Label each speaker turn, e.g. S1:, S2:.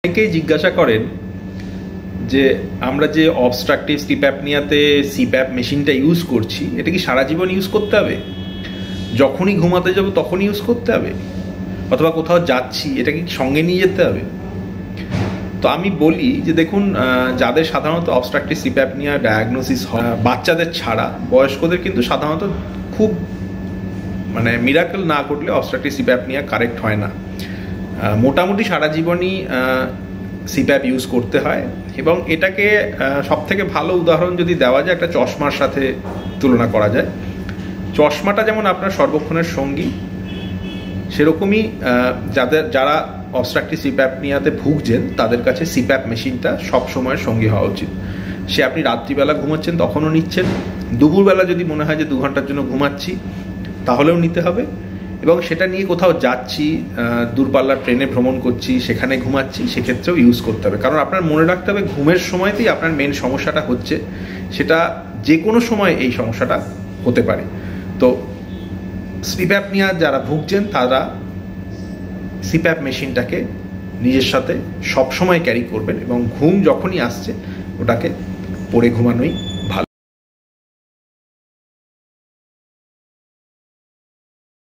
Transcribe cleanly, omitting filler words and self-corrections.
S1: অনেকেই জিজ্ঞাসা করেন যে আমরা যে অবস্ট্রাকটিভ স্লিপ অ্যাপনিয়াতে সিপ্যাপ মেশিনটা ইউজ করছি, এটা কি সারা জীবন ইউজ করতে হবে? যখনই ঘুমাতে যাব তখনই ইউজ করতে হবে? অথবা কোথাও যাচ্ছি এটা কি সঙ্গে নিয়ে যেতে হবে? তো আমি বলি যে দেখুন, যাদের সাধারণত অবস্ট্রাকটিভ স্লিপ অ্যাপনিয়া ডায়াগনোসিস হয়, বাচ্চাদের ছাড়া বয়স্কদের কিন্তু সাধারণত খুব মিরাকেল না করলে অবস্ট্রাকটিভ স্লিপ অ্যাপনিয়া কারেক্ট হয় না। মোটামুটি সারা জীবনই সিপ্যাপ ইউজ করতে হয়, এবং এটাকে সবথেকে ভালো উদাহরণ যদি দেওয়া যায় একটা চশমার সাথে তুলনা করা যায়। চশমাটা যেমন আপনার সর্বক্ষণের সঙ্গী, সেরকমই যারা অবস্ট্রাকটিভ স্লিপ অ্যাপনিয়াতে ভুগছেন তাদের কাছে সিপ্যাপ মেশিনটা সবসময়ের সঙ্গী হওয়া উচিত। সে আপনি রাত্রিবেলা ঘুমাচ্ছেন তখনও নিচ্ছেন, দুপুরবেলা যদি মনে হয় যে 2 ঘন্টার জন্য ঘুমাচ্ছি তাহলেও নিতে হবে, এবং সেটা নিয়ে কোথাও যাচ্ছি, দূরপাল্লার ট্রেনে ভ্রমণ করছি, সেখানে ঘুমাচ্ছি, সেক্ষেত্রেও ইউজ করতে হবে। কারণ আপনার মনে রাখতে হবে ঘুমের সময়তেই আপনার মেন সমস্যাটা হচ্ছে, সেটা যে কোনো সময় এই সমস্যাটা হতে পারে। তো স্লিপ অ্যাপনিয়া যারা ভুগছেন তারা সিপ্যাপ মেশিনটাকে নিজের সাথে সবসময় ক্যারি করবেন, এবং ঘুম যখনই আসছে ওটাকে পরে ঘুমানোই